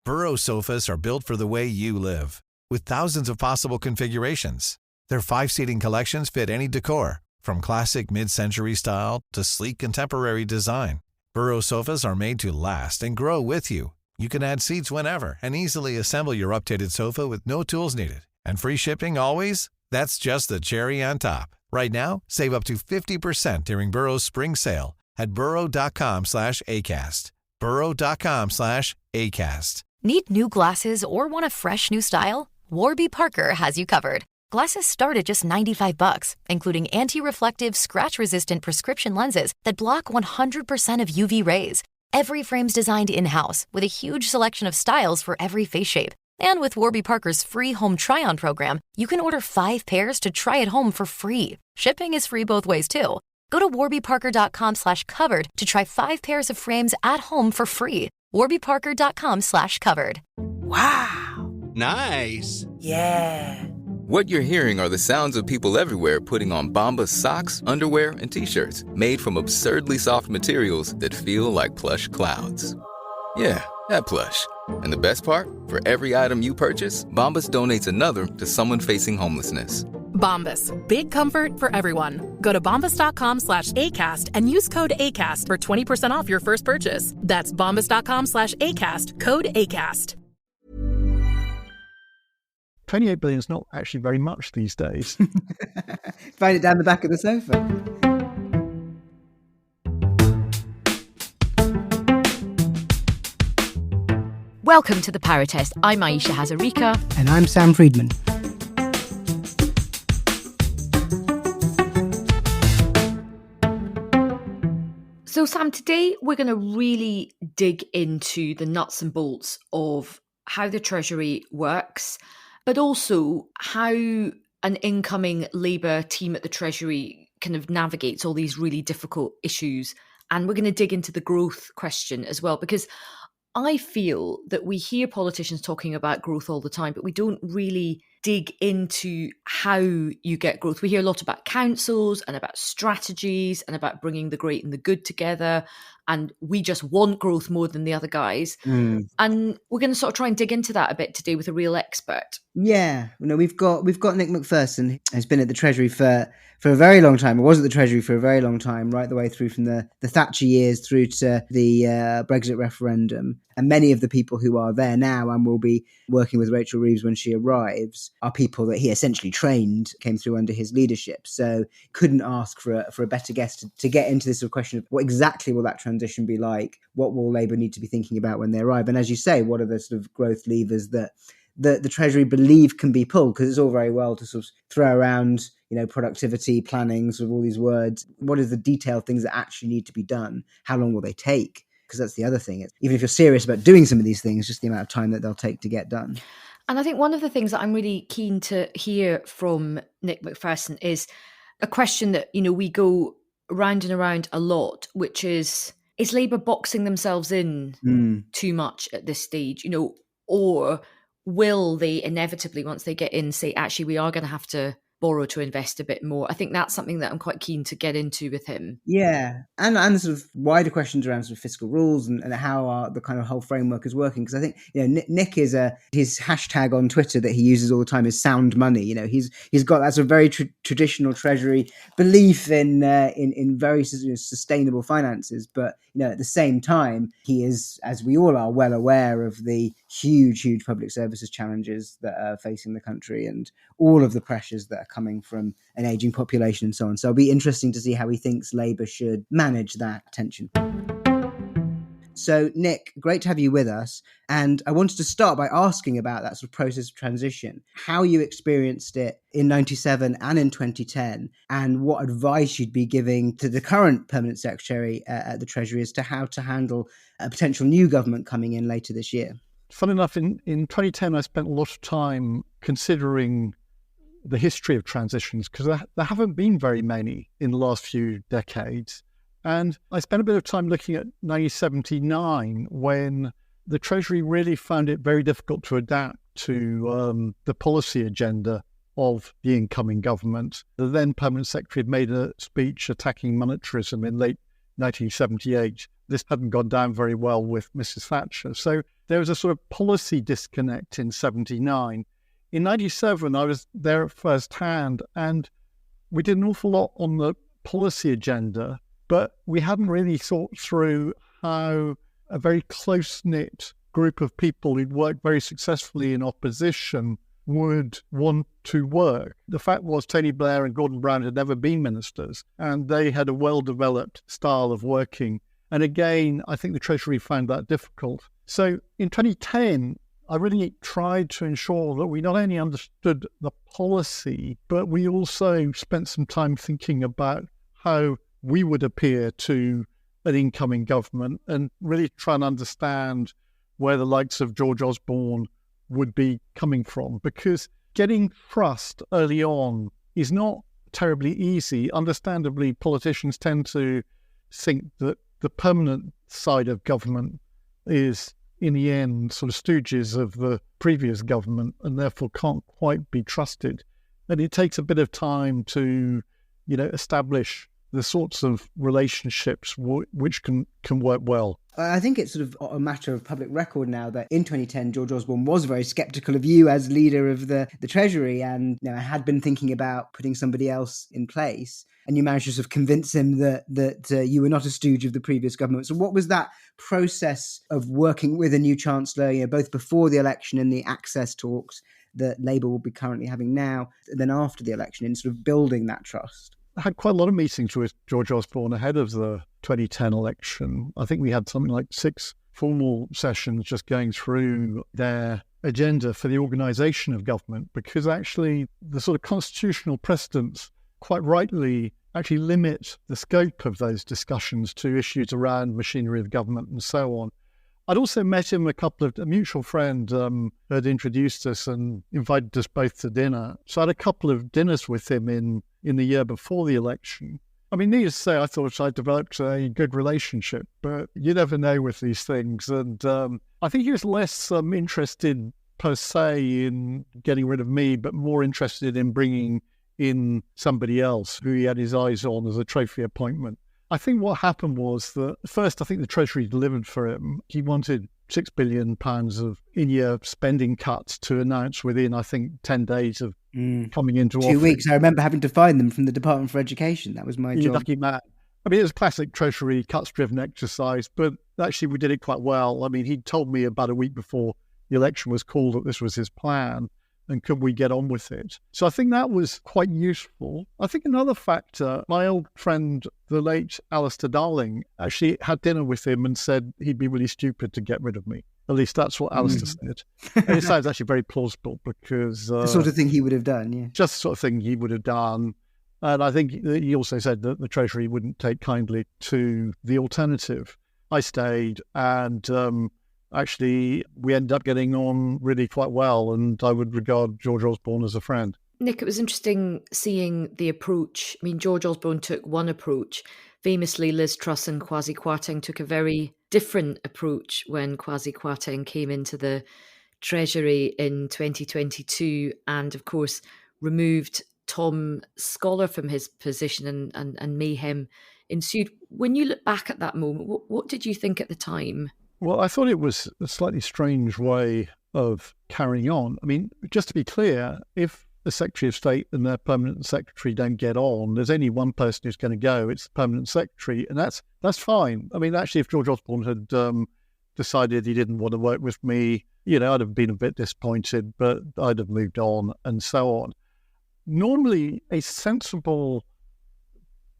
Burrow sofas are built for the way you live. With thousands of possible configurations, their 5-seating collections fit any decor, from classic mid-century style to sleek contemporary design. Burrow sofas are made to last and grow with you. You can add seats whenever and easily assemble your updated sofa with no tools needed. And free shipping always? That's just the cherry on top. Right now, save up to 50% during Burrow's spring sale at burrow.com/ACAST. burrow.com/ACAST. Need new glasses or want a fresh new style? Warby Parker has you covered. Glasses start at just $95, including anti-reflective, scratch-resistant prescription lenses that block 100% of UV rays. Every frame's designed in-house with a huge selection of styles for every face shape. And with Warby Parker's free home try-on program, you can order 5 pairs to try at home for free. Shipping is free both ways, too. Go to warbyparker.com/covered to try 5 pairs of frames at home for free. warbyparker.com/covered. Wow. Nice. Yeah. What you're hearing are the sounds of people everywhere putting on Bombas socks, underwear, and T-shirts made from absurdly soft materials that feel like plush clouds. Yeah, that plush. And the best part? For every item you purchase, Bombas donates another to someone facing homelessness. Bombas. Big comfort for everyone. Go to bombas.com/ACAST and use code ACAST for 20% off your first purchase. That's bombas.com/ACAST. Code ACAST. 28 billion is not actually very much these days. Find it down the back of the sofa. Welcome to the Power Test. I'm Ayesha Hazarika. And I'm Sam Friedman. So, Sam, today we're going to really dig into the nuts and bolts of how the Treasury works, but also how an incoming Labour team at the Treasury kind of navigates all these really difficult issues. And we're going to dig into the growth question as well, because I feel that we hear politicians talking about growth all the time, but we don't really dig into how you get growth. We hear a lot about councils and about strategies and about bringing the great and the good together. And we just want growth more than the other guys. And we're going to sort of try and dig into that a bit today with a real expert. Yeah, we've got Nick Macpherson, who's been at the Treasury for a very long time. He was at the Treasury for a very long time, right the way through from the Thatcher years through to the Brexit referendum. And many of the people who are there now and will be working with Rachel Reeves when she arrives are people that he essentially trained, came through under his leadership. So couldn't ask for a better guest to get into this sort of question of what exactly will that transition be like? What will Labour need to be thinking about when they arrive? And as you say, what are the sort of growth levers that the Treasury believe can be pulled? Because it's all very well to sort of throw around, productivity, planning, sort of all these words. What are the detailed things that actually need to be done? How long will they take? Because that's the other thing. Even if you're serious about doing some of these things, just the amount of time that they'll take to get done. And I think one of the things that I'm really keen to hear from Nick Macpherson is a question that, we go round and around a lot, which is Labour boxing themselves in too much at this stage, or will they inevitably, once they get in, say, actually, we are going to have to borrow to invest a bit more? I think that's something that I'm quite keen to get into with him. Yeah, and the sort of wider questions around sort of fiscal rules and how the kind of whole framework is working. Because I think Nick is his hashtag on Twitter that he uses all the time is sound money. He's got that sort of very traditional Treasury belief in very sustainable finances, but at the same time he is, as we all are, well aware of the huge public services challenges that are facing the country and all of the pressures that are coming from an ageing population and so on. So it'll be interesting to see how he thinks Labour should manage that tension. So, Nick, great to have you with us. And I wanted to start by asking about that sort of process of transition, how you experienced it in 97 and in 2010, and what advice you'd be giving to the current Permanent Secretary at the Treasury as to how to handle a potential new government coming in later this year. Fun enough, in 2010, I spent a lot of time considering the history of transitions, because there haven't been very many in the last few decades. And I spent a bit of time looking at 1979, when the Treasury really found it very difficult to adapt to the policy agenda of the incoming government. The then Permanent Secretary had made a speech attacking monetarism in late 1978. This hadn't gone down very well with Mrs. Thatcher. So there was a sort of policy disconnect in 79. In 97, I was there at first hand, and we did an awful lot on the policy agenda, but we hadn't really thought through how a very close-knit group of people who'd worked very successfully in opposition would want to work. The fact was Tony Blair and Gordon Brown had never been ministers, and they had a well-developed style of working. And again, I think the Treasury found that difficult. So in 2010, I really tried to ensure that we not only understood the policy, but we also spent some time thinking about how we would appear to an incoming government and really try and understand where the likes of George Osborne would be coming from. Because getting trust early on is not terribly easy. Understandably, politicians tend to think that the permanent side of government is, in the end, sort of stooges of the previous government and therefore can't quite be trusted. And it takes a bit of time to, establish the sorts of relationships which can work well. I think it's sort of a matter of public record now that in 2010, George Osborne was very sceptical of you as leader of the Treasury and had been thinking about putting somebody else in place. And you managed to sort of convince him that you were not a stooge of the previous government. So what was that process of working with a new chancellor, both before the election and the access talks that Labour will be currently having now, and then after the election, in sort of building that trust? I had quite a lot of meetings with George Osborne ahead of the 2010 election. I think we had something like 6 formal sessions just going through their agenda for the organisation of government, because actually the sort of constitutional precedents quite rightly actually limit the scope of those discussions to issues around machinery of government and so on. I'd also met him, a mutual friend had introduced us and invited us both to dinner. So I had a couple of dinners with him in the year before the election. I mean, needless to say, I thought I'd developed a good relationship, but you never know with these things. And I think he was less interested per se in getting rid of me, but more interested in bringing in somebody else who he had his eyes on as a trophy appointment. I think what happened was that first, I think the Treasury delivered for him. He wanted £6 billion of in-year spending cuts to announce within, I think, 10 days of coming into office. 2 weeks. I remember having to find them from the Department for Education. That was my job. Lucky man. I mean, it was a classic Treasury cuts-driven exercise, but actually we did it quite well. I mean, he told me about a week before the election was called that this was his plan, and could we get on with it? So I think that was quite useful. I think another factor, my old friend, the late Alistair Darling, actually had dinner with him and said he'd be really stupid to get rid of me. At least that's what Alistair said. And it sounds actually very plausible because... the sort of thing he would have done, yeah. Just the sort of thing he would have done. And I think he also said that the Treasury wouldn't take kindly to the alternative. I stayed and... actually, we ended up getting on really quite well, and I would regard George Osborne as a friend. Nick, it was interesting seeing the approach. I mean, George Osborne took one approach. Famously, Liz Truss and Kwasi Kwarteng took a very different approach when Kwasi Kwarteng came into the Treasury in 2022 and, of course, removed Tom Scholar from his position and mayhem ensued. When you look back at that moment, what did you think at the time? Well, I thought it was a slightly strange way of carrying on. I mean, just to be clear, if the Secretary of State and their permanent secretary don't get on, there's only one person who's going to go. It's the permanent secretary, and that's fine. I mean, actually, if George Osborne had decided he didn't want to work with me, I'd have been a bit disappointed, but I'd have moved on and so on. Normally, a sensible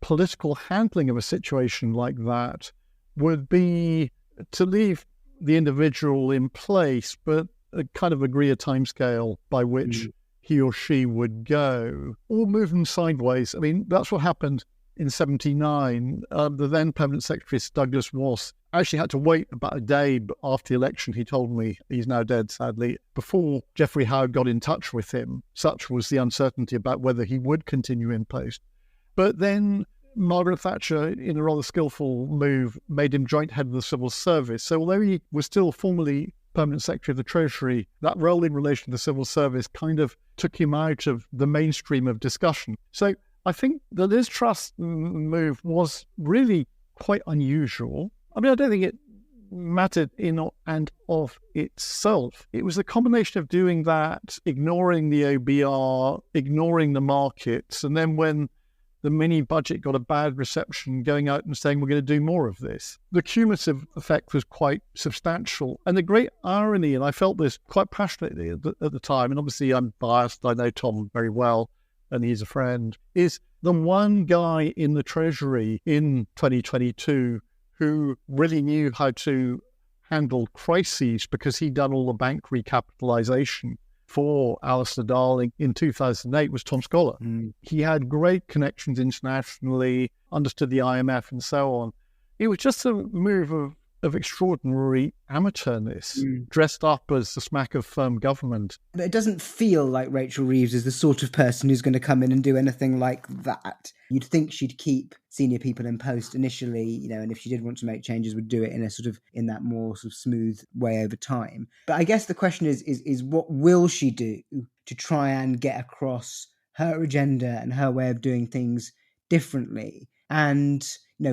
political handling of a situation like that would be to leave the individual in place, but kind of agree a timescale by which he or she would go, or move them sideways. I mean, that's what happened in 79. The then permanent secretary, Douglas Ross, actually had to wait about a day after the election. He told me, he's now dead, sadly, before Geoffrey Howe got in touch with him. Such was the uncertainty about whether he would continue in post. But then Margaret Thatcher, in a rather skillful move, made him joint head of the civil service. So although he was still formally permanent secretary of the Treasury, that role in relation to the civil service kind of took him out of the mainstream of discussion. So I think the Liz Truss move was really quite unusual. I mean, I don't think it mattered in and of itself. It was a combination of doing that, ignoring the OBR, ignoring the markets, and then when the mini budget got a bad reception, going out and saying we're going to do more of this. The cumulative effect was quite substantial. And the great irony, and I felt this quite passionately at the time, and obviously I'm biased, I know Tom very well, and he's a friend, is the one guy in the Treasury in 2022 who really knew how to handle crises because he'd done all the bank recapitalization for Alistair Darling in 2008 was Tom Scholar. He had great connections internationally, understood the IMF and so on. It was just a move of extraordinary amateurness, dressed up as the smack of firm government. But it doesn't feel like Rachel Reeves is the sort of person who's going to come in and do anything like that. You'd think she'd keep senior people in post initially, and if she did want to make changes, would do it in that more sort of smooth way over time. But I guess the question is what will she do to try and get across her agenda and her way of doing things differently? And,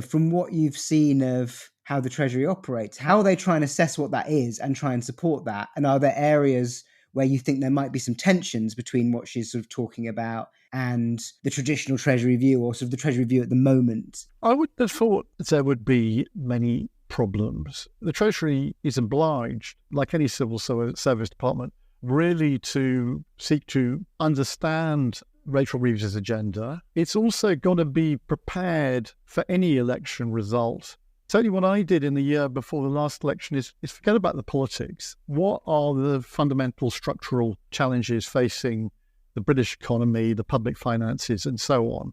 from what you've seen of how the Treasury operates, how are they trying to assess what that is and try and support that? And are there areas where you think there might be some tensions between what she's sort of talking about and the traditional Treasury view, or sort of the Treasury view at the moment? I would have thought there would be many problems. The Treasury is obliged, like any civil service department, really to seek to understand Rachel Reeves's agenda. It's also got to be prepared for any election result. Certainly what I did in the year before the last election is forget about the politics. What are the fundamental structural challenges facing the British economy, the public finances, and so on?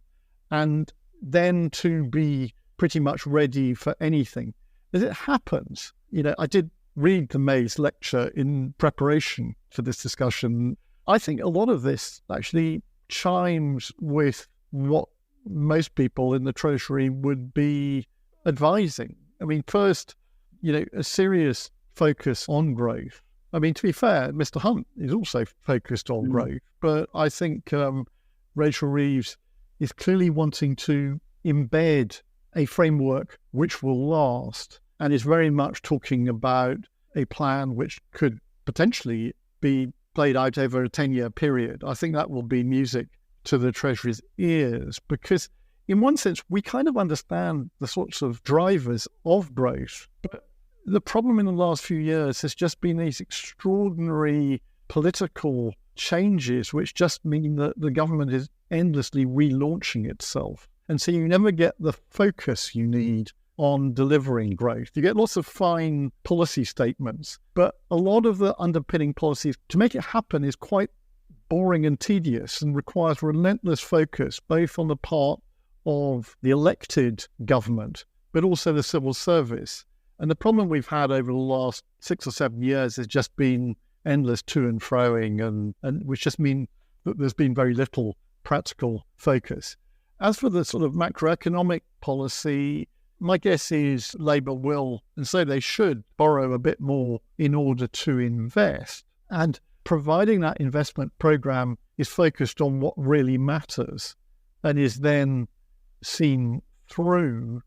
And then to be pretty much ready for anything. As it happens, I did read the May's lecture in preparation for this discussion. I think a lot of this actually chimes with what most people in the Treasury would be advising. I mean, first, a serious focus on growth. I mean, to be fair, Mr. Hunt is also focused on growth, but I think Rachel Reeves is clearly wanting to embed a framework which will last, and is very much talking about a plan which could potentially be played out over a 10-year period. I think that will be music to the Treasury's ears, because in one sense, we kind of understand the sorts of drivers of growth. But the problem in the last few years has just been these extraordinary political changes, which just mean that the government is endlessly relaunching itself. And so you never get the focus you need on delivering growth. You get lots of fine policy statements, but a lot of the underpinning policies to make it happen is quite boring and tedious and requires relentless focus, both on the part of the elected government, but also the civil service. And the problem we've had over the last 6 or 7 years has just been endless to and froing, and which just mean that there's been very little practical focus. As for the sort of macroeconomic policy, my guess is Labour will, and so they should, borrow a bit more in order to invest. And providing that investment programme is focused on what really matters and is then seen through,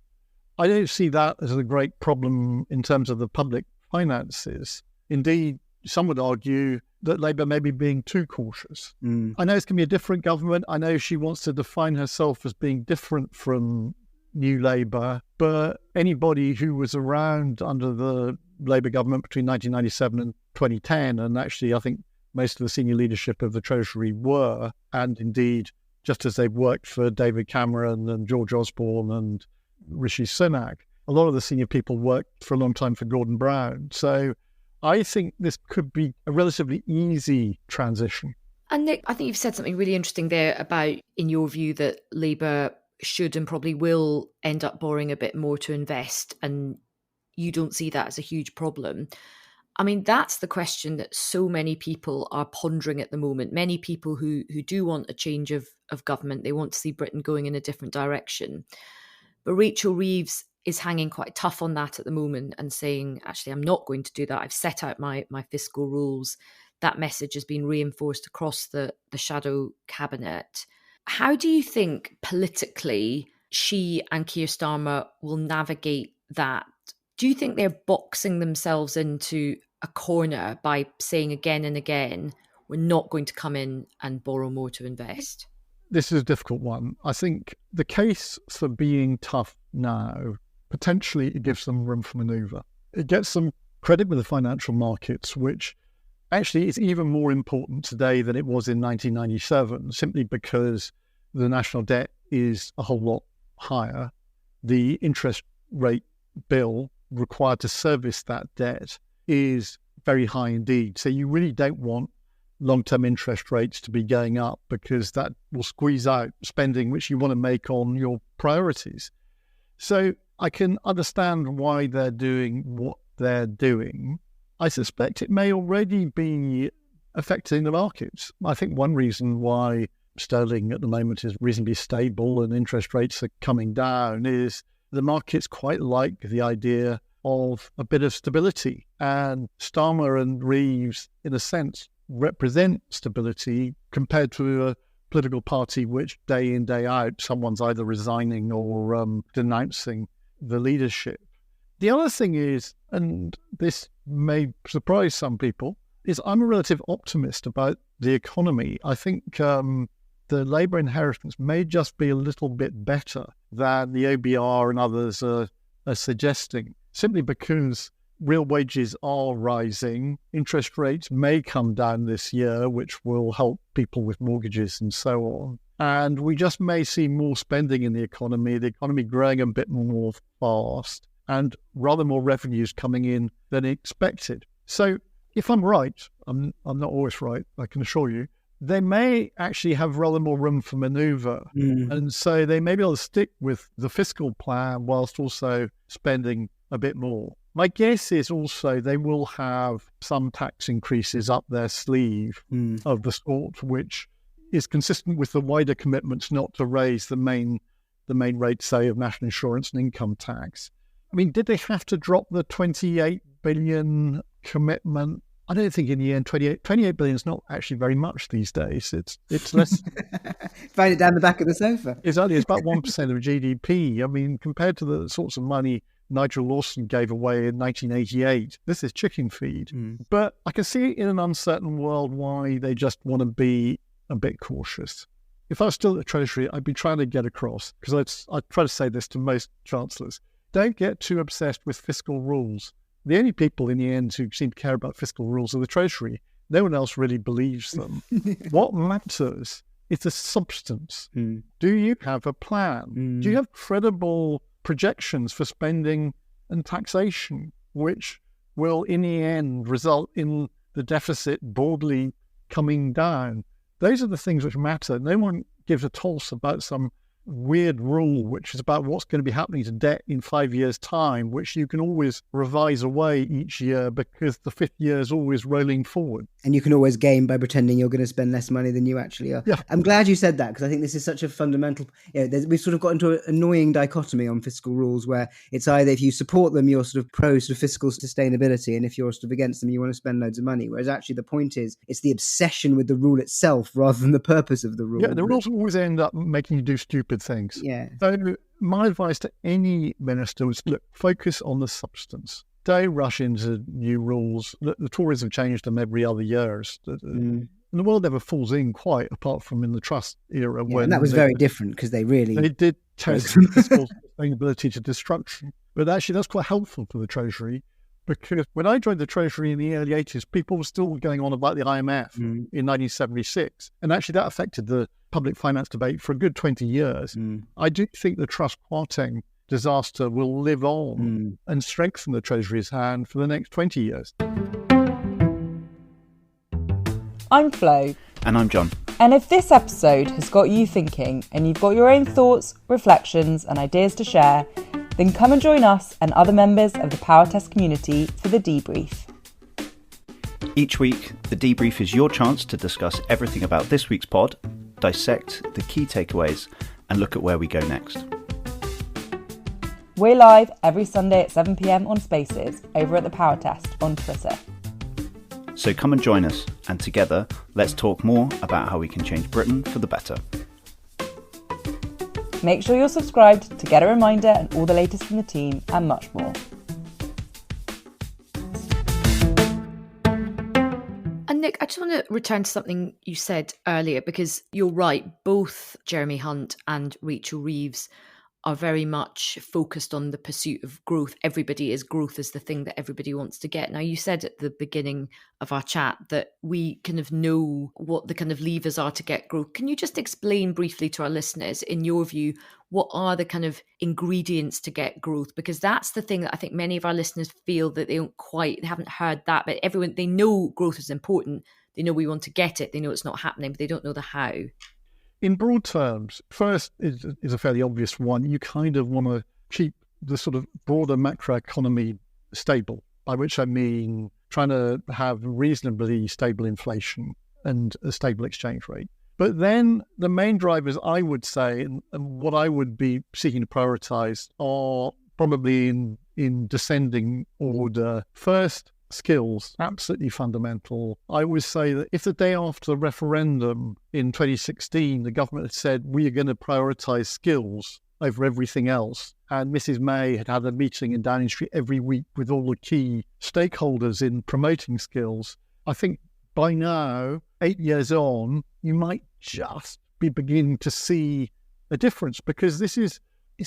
I don't see that as a great problem in terms of the public finances. Indeed, some would argue that Labour may be being too cautious. I know it's going to be a different government. I know she wants to define herself as being different from New Labour, but anybody who was around under the Labour government between 1997 and 2010, and actually I think most of the senior leadership of the Treasury were, and indeed, just as they've worked for David Cameron and George Osborne and Rishi Sunak, a lot of the senior people worked for a long time for Gordon Brown. So I think this could be a relatively easy transition. And Nick, I think you've said something really interesting there about, in your view, that Labour should and probably will end up borrowing a bit more to invest, and you don't see that as a huge problem. I mean, that's the question that so many people are pondering at the moment. Many people who do want a change of government, they want to see Britain going in a different direction. But Rachel Reeves is hanging quite tough on that at the moment and saying, actually, I'm not going to do that. I've set out my fiscal rules. That message has been reinforced across the shadow cabinet. How do you think politically she and Keir Starmer will navigate that Do you think they're boxing themselves into a corner by saying again and again, we're not going to come in and borrow more to invest? This is a difficult one. I think the case for being tough now, potentially it gives them room for manoeuvre. It gets them credit with the financial markets, which actually is even more important today than it was in 1997, simply because the national debt is a whole lot higher. The interest rate bill required to service that debt is very high indeed. So you really don't want long-term interest rates to be going up, because that will squeeze out spending which you want to make on your priorities. So I can understand why they're doing what they're doing. I suspect it may already be affecting the markets. I think one reason why sterling at the moment is reasonably stable and interest rates are coming down is the markets quite like the idea of a bit of stability. And Starmer and Reeves, in a sense, represent stability compared to a political party which day in, day out, someone's either resigning or denouncing the leadership. The other thing is, and this may surprise some people, is I'm a relative optimist about the economy. I think the Labour inheritance may just be a little bit better than the OBR and others are suggesting, simply because real wages are rising. Interest rates may come down this year, which will help people with mortgages and so on. And we just may see more spending in the economy growing a bit more fast, and rather more revenues coming in than expected. So if I'm right, I'm not always right, I can assure you, they may actually have rather more room for manoeuvre. And so they may be able to stick with the fiscal plan whilst also spending a bit more. My guess is also they will have some tax increases up their sleeve of the sort which is consistent with the wider commitments not to raise the main rate, say, of national insurance and income tax. I mean, did they have to drop the 28 billion commitment? I don't think in the end 28 billion is not actually very much these days. It's less. Find it down the back of the sofa. It's about 1% of GDP. I mean, compared to the sorts of money Nigel Lawson gave away in 1988, this is chicken feed. But I can see in an uncertain world why they just want to be a bit cautious. If I was still at the Treasury, I'd be trying to get across, because I try to say this to most chancellors, don't get too obsessed with fiscal rules. The only people in the end who seem to care about fiscal rules are the Treasury. No one else really believes them. What matters is the substance. Do you have a plan? Do you have credible projections for spending and taxation, which will in the end result in the deficit broadly coming down? Those are the things which matter. No one gives a toss about some weird rule which is about what's going to be happening to debt in 5 years' time, which you can always revise away each year because the fifth year is always rolling forward. And you can always game by pretending you're going to spend less money than you actually are. Yeah. I'm glad you said that, because I think this is such a fundamental... we've sort of got into an annoying dichotomy on fiscal rules where it's either if you support them, you're sort of pro sort of fiscal sustainability, and if you're sort of against them, you want to spend loads of money. Whereas actually the point is, it's the obsession with the rule itself rather than the purpose of the rule. Yeah, the rules always end up making you do stupid things. Yeah. So my advice to any minister was, look, focus on the substance. Don't rush into new rules. The Tories have changed them every other year. And the world never falls in quite, apart from in the Truss era. Yeah, and that was very different, because they did test fiscal sustainability to destruction. But actually, that's quite helpful for the Treasury, because when I joined the Treasury in the early 80s, people were still going on about the IMF in 1976. And actually, that affected the public finance debate for a good 20 years. I do think the Truss-Kwarteng disaster will live on and strengthen the Treasury's hand for the next 20 years. I'm Flo. And I'm John. And if this episode has got you thinking and you've got your own thoughts, reflections and ideas to share, then come and join us and other members of the Power Test community for the Debrief. Each week, the Debrief is your chance to discuss everything about this week's pod, dissect the key takeaways and look at where we go next. We're live every Sunday at 7 p.m. on Spaces over at the Power Test on Twitter. So come and join us, and together, let's talk more about how we can change Britain for the better. Make sure you're subscribed to get a reminder and all the latest from the team and much more. Nick, I just want to return to something you said earlier, because you're right. Both Jeremy Hunt and Rachel Reeves are very much focused on the pursuit of growth. Everybody is growth is the thing that everybody wants to get. Now, you said at the beginning of our chat that we kind of know what the kind of levers are to get growth. Can you just explain briefly to our listeners, in your view, what are the kind of ingredients to get growth? Because that's the thing that I think many of our listeners feel that they haven't heard that, but everyone, they know growth is important. They know we want to get it. They know it's not happening, but they don't know the how. In broad terms, first is a fairly obvious one. You kind of want to keep the sort of broader macroeconomy stable, by which I mean trying to have reasonably stable inflation and a stable exchange rate. But then the main drivers, I would say, and what I would be seeking to prioritize are probably in descending order. First, skills, absolutely fundamental. I would say that if the day after the referendum in 2016, the government had said, we are going to prioritise skills over everything else, and Mrs May had a meeting in Downing Street every week with all the key stakeholders in promoting skills, I think by now, 8 years on, you might just be beginning to see a difference, because it's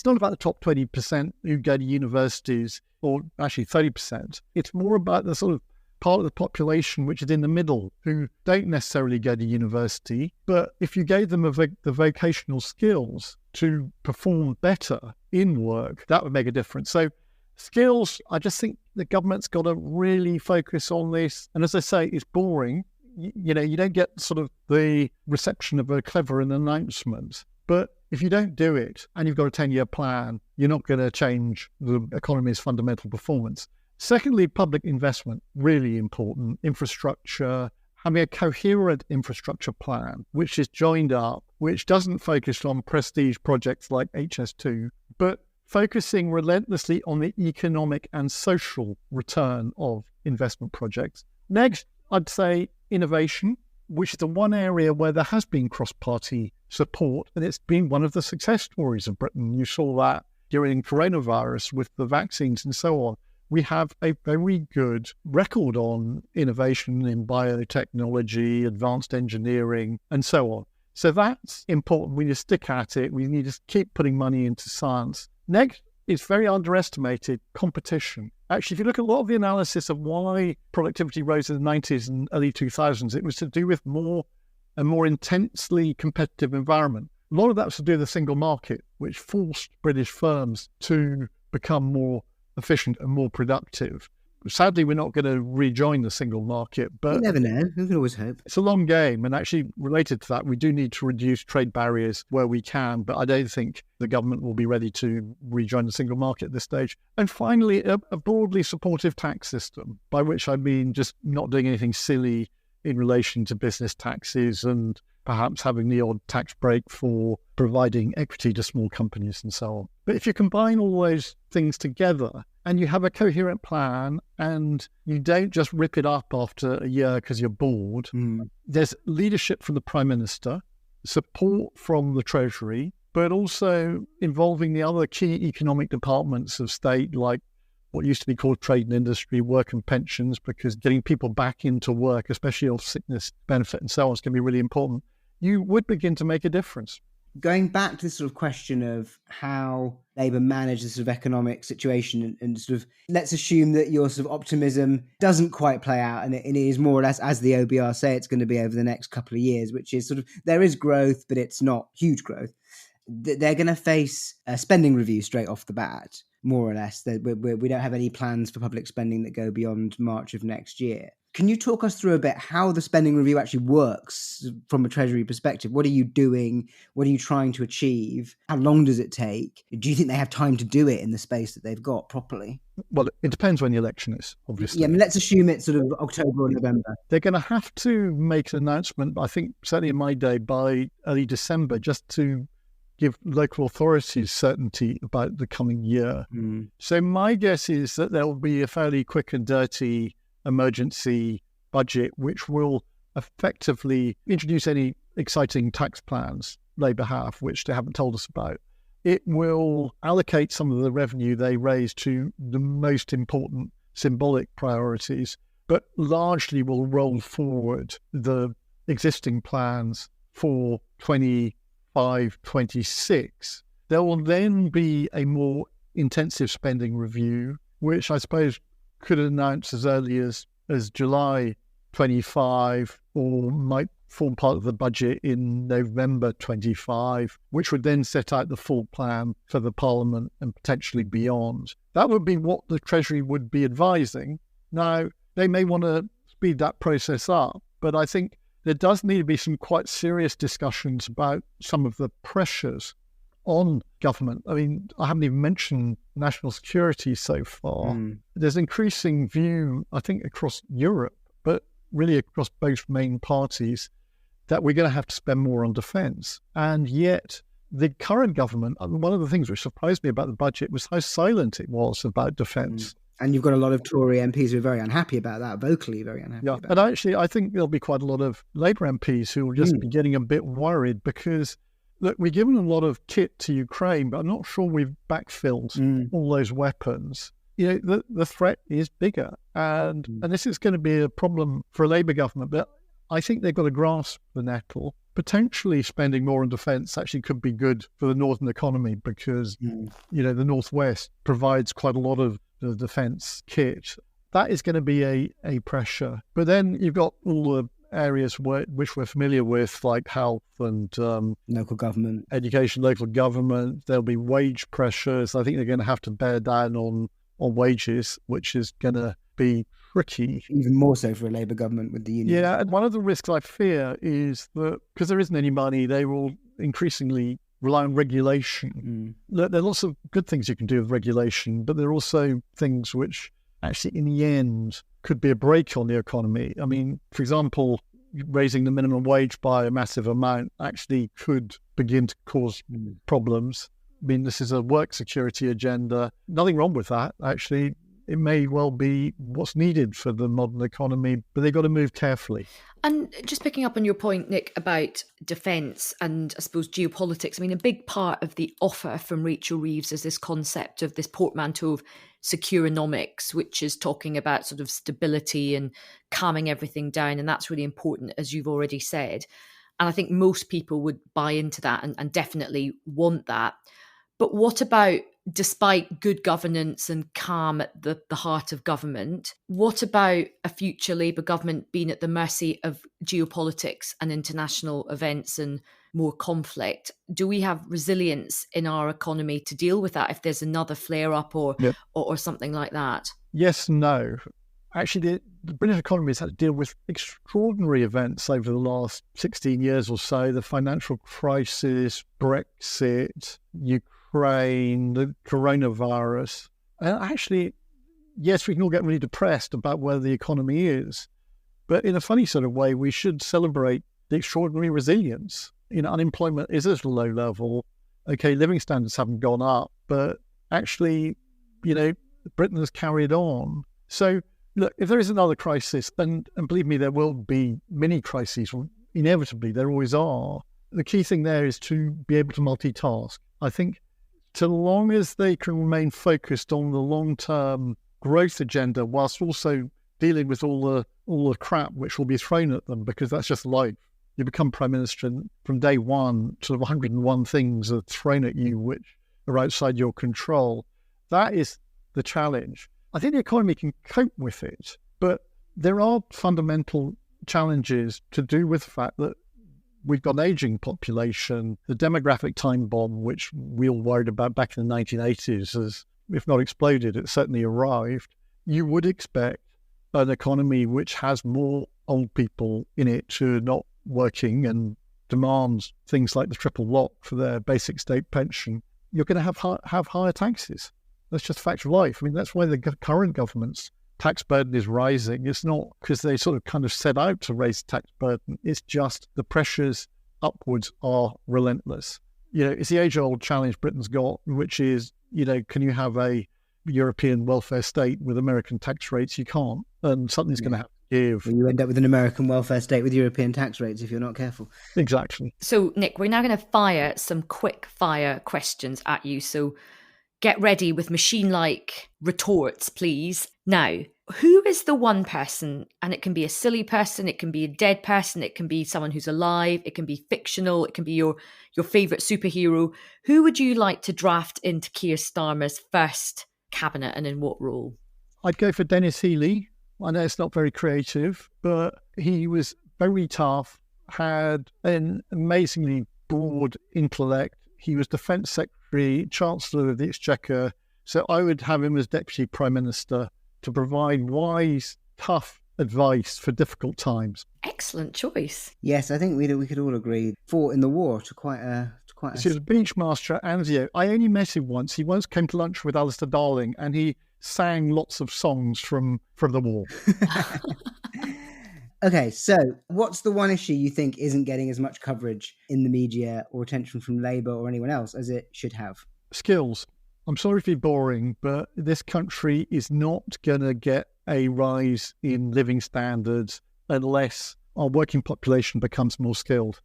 not about the top 20% who go to universities, or actually 30%. It's more about the sort of part of the population which is in the middle, who don't necessarily go to university, but if you gave them the vocational skills to perform better in work, that would make a difference. So skills, I just think the government's got to really focus on this. And as I say, it's boring. You don't get sort of the reception of a clever announcement, but if you don't do it and you've got a 10-year plan, you're not going to change the economy's fundamental performance. Secondly, public investment, really important. Infrastructure, having a coherent infrastructure plan, which is joined up, which doesn't focus on prestige projects like HS2, but focusing relentlessly on the economic and social return of investment projects. Next, I'd say innovation, which is the one area where there has been cross-party support, and it's been one of the success stories of Britain. You saw that during coronavirus with the vaccines and so on. We have a very good record on innovation in biotechnology, advanced engineering, and so on. So that's important. We need to stick at it. We need to keep putting money into science. Next, it's very underestimated competition. Actually, if you look at a lot of the analysis of why productivity rose in the 90s and early 2000s, it was to do with a more intensely competitive environment. A lot of that was to do with the single market, which forced British firms to become more efficient and more productive. Sadly, we're not going to rejoin the single market, but you never know. We can always hope. It's a long game, and actually related to that, we do need to reduce trade barriers where we can, but I don't think the government will be ready to rejoin the single market at this stage. And finally, a broadly supportive tax system, by which I mean just not doing anything silly in relation to business taxes and perhaps having the odd tax break for providing equity to small companies and so on. But if you combine all those things together and you have a coherent plan and you don't just rip it up after a year because you're bored, there's leadership from the Prime Minister, support from the Treasury, but also involving the other key economic departments of state, like what used to be called trade and industry, work and pensions, because getting people back into work, especially of sickness benefit and so on, is going to be really important. You would begin to make a difference. Going back to this sort of question of how Labour manage the sort of economic situation and sort of, let's assume that your sort of optimism doesn't quite play out and it is more or less as the OBR say it's going to be over the next couple of years, which is sort of, there is growth, but it's not huge growth. They're going to face a spending review straight off the bat, more or less. We don't have any plans for public spending that go beyond March of next year. Can you talk us through a bit how the spending review actually works from a Treasury perspective? What are you doing? What are you trying to achieve? How long does it take? Do you think they have time to do it in the space that they've got properly? Well, it depends when the election is, obviously. Yeah, I mean, let's assume it's sort of October or November. They're going to have to make an announcement, I think, certainly in my day, by early December, just to give local authorities certainty about the coming year. So my guess is that there will be a fairly quick and dirty emergency budget, which will effectively introduce any exciting tax plans Labour have, which they haven't told us about. It will allocate some of the revenue they raise to the most important symbolic priorities, but largely will roll forward the existing plans for 25, 26. There will then be a more intensive spending review, which I suppose could announce as early as July 25, or might form part of the budget in November 25, which would then set out the full plan for the Parliament and potentially beyond. That would be what the Treasury would be advising. Now, they may want to speed that process up, but I think there does need to be some quite serious discussions about some of the pressures on government. I mean, I haven't even mentioned national security so far. There's increasing view, I think, across Europe, but really across both main parties, that we're going to have to spend more on defence. And yet, the current government, one of the things which surprised me about the budget was how silent it was about defence. And you've got a lot of Tory MPs who are very unhappy about that, vocally very unhappy about and actually, I think there'll be quite a lot of Labour MPs who will just be getting a bit worried because, look, we've given a lot of kit to Ukraine, but I'm not sure we've backfilled all those weapons. You know, the threat is bigger. And this is going to be a problem for a Labour government. But I think they've got to grasp the nettle. Potentially spending more on defence actually could be good for the northern economy because, you know, the northwest provides quite a lot of the defence kit. That is going to be a pressure. But then you've got all the areas which we're familiar with, like health and local government, education, local government. There'll be wage pressures. I think they're going to have to bear down on wages, which is going to be tricky. Even more so for a Labour government with the union. Yeah, and one of the risks I fear is that because there isn't any money, they will increasingly rely on regulation. There are lots of good things you can do with regulation, but there are also things which actually in the end could be a brake on the economy. I mean, for example, raising the minimum wage by a massive amount actually could begin to cause problems. I mean, this is a work security agenda. Nothing wrong with that, actually. It may well be what's needed for the modern economy, but they've got to move carefully. And just picking up on your point, Nick, about defence and I suppose geopolitics, I mean, a big part of the offer from Rachel Reeves is this concept of this portmanteau of securonomics, which is talking about sort of stability and calming everything down. And that's really important, as you've already said. And I think most people would buy into that and definitely want that. But what about, despite good governance and calm at the heart of government, what about a future Labour government being at the mercy of geopolitics and international events and more conflict? Do we have resilience in our economy to deal with that if there's another flare-up or something like that? Yes, no. Actually, the British economy has had to deal with extraordinary events over the last 16 years or so. The financial crisis, Brexit, Ukraine, the coronavirus. And actually, yes, we can all get really depressed about where the economy is. But in a funny sort of way, we should celebrate the extraordinary resilience. You know, unemployment is at a low level. Okay, living standards haven't gone up, but actually, you know, Britain has carried on. So, look, if there is another crisis, and believe me, there will be many crises, inevitably, there always are. The key thing there is to be able to multitask. I think so long as they can remain focused on the long-term growth agenda whilst also dealing with all the crap which will be thrown at them, because that's just life. You become Prime Minister and from day one, sort of 101 things are thrown at you which are outside your control. That is the challenge. I think the economy can cope with it, but there are fundamental challenges to do with the fact that we've got an ageing population. The demographic time bomb, which we all worried about back in the 1980s, has, if not exploded, it certainly arrived. You would expect an economy which has more old people in it who are not working and demands things like the triple lock for their basic state pension. You're going to have higher taxes. That's just a fact of life. I mean, that's why the current government's tax burden is rising. It's not because they sort of kind of set out to raise the tax burden. It's just the pressures upwards are relentless. You know, it's the age-old challenge Britain's got, which is, you know, can you have a European welfare state with American tax rates? You can't. And something's going to have to give. Well, you end up with an American welfare state with European tax rates if you're not careful. Exactly. So, Nick, we're now going to fire some quick-fire questions at you. So get ready with machine-like retorts, please. Now, who is the one person, and it can be a silly person, it can be a dead person, it can be someone who's alive, it can be fictional, it can be your favourite superhero. Who would you like to draft into Keir Starmer's first cabinet, and in what role? I'd go for Dennis Healey. I know it's not very creative, but he was very tough, had an amazingly broad intellect. He was Defence Secretary, Chancellor of the Exchequer. So I would have him as Deputy Prime Minister to provide wise, tough advice for difficult times. Excellent choice. Yes, I think we could all agree. Fought in the war to quite a... He was a Beachmaster and Anzio. I only met him once. He once came to lunch with Alistair Darling and he sang lots of songs from the war. Okay, so what's the one issue you think isn't getting as much coverage in the media or attention from Labour or anyone else as it should have? Skills. I'm sorry to be boring, but this country is not going to get a rise in living standards unless our working population becomes more skilled.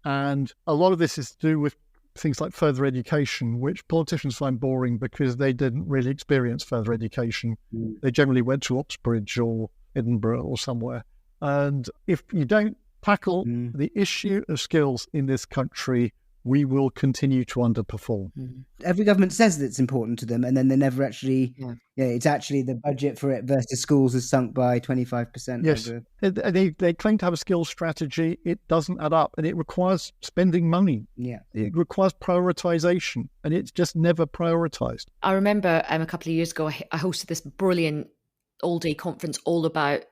And a lot of this is to do with things like further education, which politicians find boring because they didn't really experience further education. They generally went to Oxbridge or Edinburgh or somewhere. And if you don't tackle the issue of skills in this country, we will continue to underperform. Every government says that it's important to them, and then they never actually... it's actually the budget for it versus schools has sunk by 25%. Yes, they claim to have a skills strategy. It doesn't add up, and it requires spending money. Yeah, it requires prioritisation, and it's just never prioritised. I remember a couple of years ago, I hosted this brilliant all-day conference all about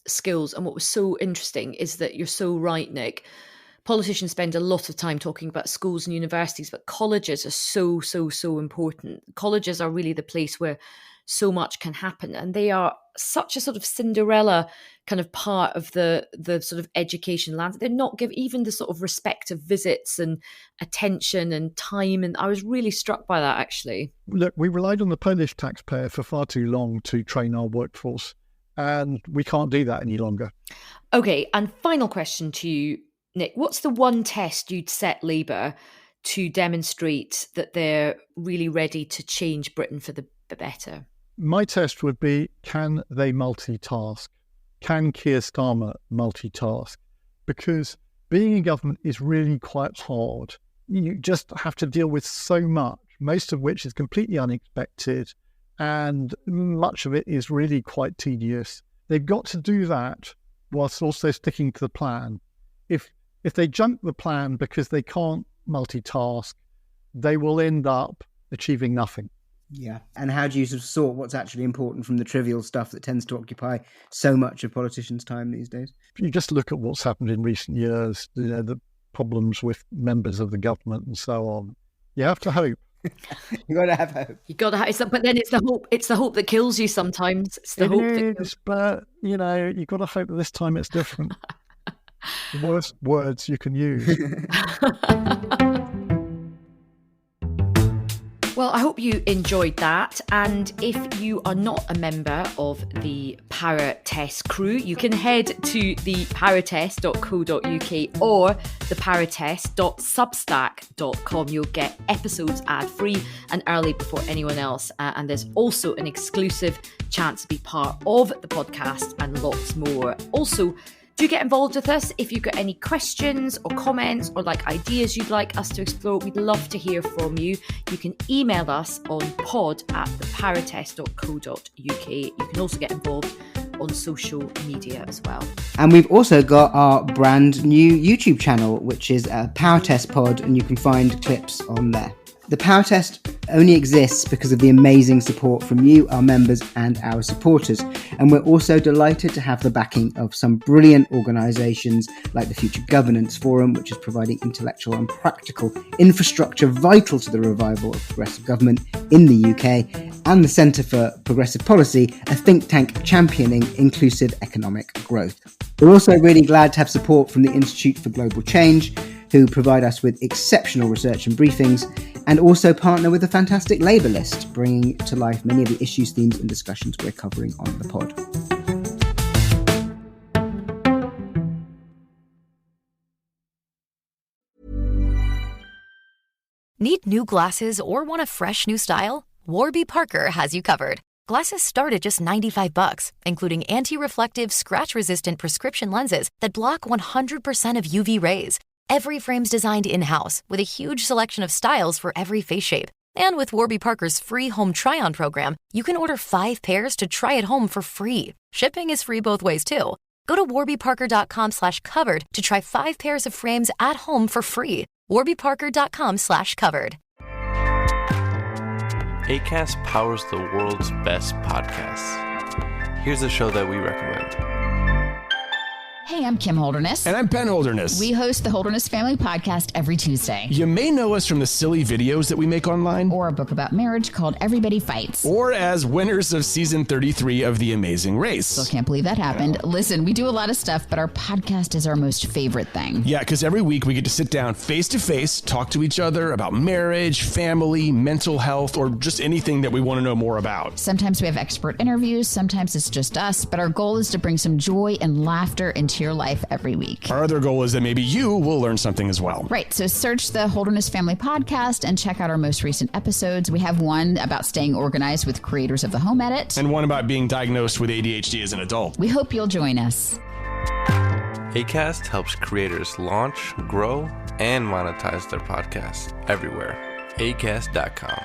skills, and what was so interesting is that you're so right, Nick. Politicians spend a lot of time talking about schools and universities, but colleges are so important. Colleges are really the place where so much can happen, and they are such a sort of Cinderella kind of part of the sort of education land. They're not give even the sort of respect of visits and attention and time, and I was really struck by that, actually. Look, we relied on the Polish taxpayer for far too long to train our workforce, and we can't do that any longer. Okay, and final question to you, Nick, what's the one test you'd set Labour to demonstrate that they're really ready to change Britain for the better? My test would be, can they multitask? Can Keir Starmer multitask? Because being in government is really quite hard. You just have to deal with so much, most of which is completely unexpected, and much of it is really quite tedious. They've got to do that whilst also sticking to the plan. If they junk the plan because they can't multitask, they will end up achieving nothing. Yeah. And how do you sort of sort what's actually important from the trivial stuff that tends to occupy so much of politicians' time these days? You just look at what's happened in recent years, the problems with members of the government and so on. You have to hope. You got to have hope. You got to have, but then it's the hope that kills you sometimes. It's the hope that kills. But you got to hope that this time it's different. The worst words you can use. Well, I hope you enjoyed that. And if you are not a member of the Power Test crew, you can head to the powertest.co.uk or the powertest.substack.com. You'll get episodes ad-free and early before anyone else. And there's also an exclusive chance to be part of the podcast and lots more. Also, do get involved with us if you've got any questions or comments or ideas you'd like us to explore. We'd love to hear from you. You can email us on pod@thepowertest.co.uk. You can also get involved on social media as well. And we've also got our brand new YouTube channel, which is Power Test Pod, and you can find clips on there. The Power Test only exists because of the amazing support from you, our members, and our supporters. And we're also delighted to have the backing of some brilliant organisations like the Future Governance Forum, which is providing intellectual and practical infrastructure vital to the revival of progressive government in the UK, and the Centre for Progressive Policy, a think tank championing inclusive economic growth. We're also really glad to have support from the Institute for Global Change, who provide us with exceptional research and briefings, and also partner with a fantastic Labour list, bringing to life many of the issues, themes and discussions we're covering on the pod. Need new glasses or want a fresh new style? Warby Parker has you covered. Glasses start at just 95 bucks, including anti-reflective, scratch-resistant prescription lenses that block 100% of UV rays. Every frame's designed in-house with a huge selection of styles for every face shape. And with Warby Parker's free home try-on program, you can order 5 pairs to try at home for free. Shipping is free both ways, too. Go to warbyparker.com/covered to try 5 pairs of frames at home for free. warbyparker.com/covered. Acast powers the world's best podcasts. Here's a show that we recommend. Hey, I'm Kim Holderness. And I'm Ben Holderness. We host the Holderness Family Podcast every Tuesday. You may know us from the silly videos that we make online. Or a book about marriage called Everybody Fights. Or as winners of season 33 of The Amazing Race. Still can't believe that happened. Listen, we do a lot of stuff, but our podcast is our most favorite thing. Yeah, because every week we get to sit down face to face, talk to each other about marriage, family, mental health, or just anything that we want to know more about. Sometimes we have expert interviews, sometimes it's just us, but our goal is to bring some joy and laughter into your life every week. Our other goal is that maybe you will learn something as well. Right, so search the Holderness Family Podcast and check out our most recent episodes. We have one about staying organized with creators of the Home Edit. And one about being diagnosed with ADHD as an adult. We hope you'll join us. Acast helps creators launch, grow, and monetize their podcasts everywhere. Acast.com.